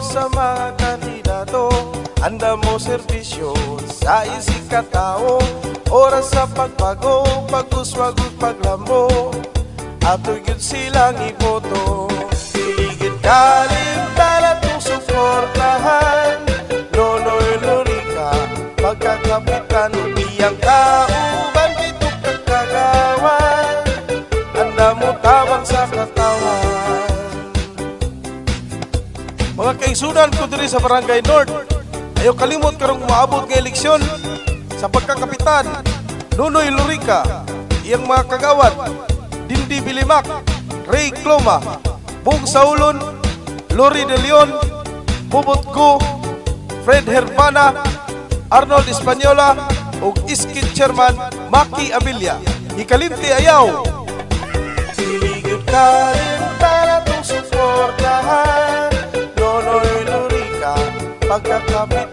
sa mga kandidato, anda mo serbisyo sa isig katao. Oras sa pagbago, pag-uswag ug paglambo, ato'y gyud silang iboto. Iligid kalim tala tong suportahan, Nonoy Lorica pagkakapitan, iyang kauban kitong kagagawan, anda mo tabang sa katawan. Mga kaigsunan ko diri sa Barangay North, ayaw kalimot karong maabot ng eleksyon sa pagkakapitan. Nonoy Lorica, iyang mga kagawad, Dindi Bilimak, Ray Cloma, Bong Saulon, Lori De Leon, Bubot Go, Fred Hermana, Arnold Española, ug Iskit Chairman Maki Abilia. Ikalimti ayaw. Siligid kalim tala tong suportahan, Nonoy Lorica pagkakapit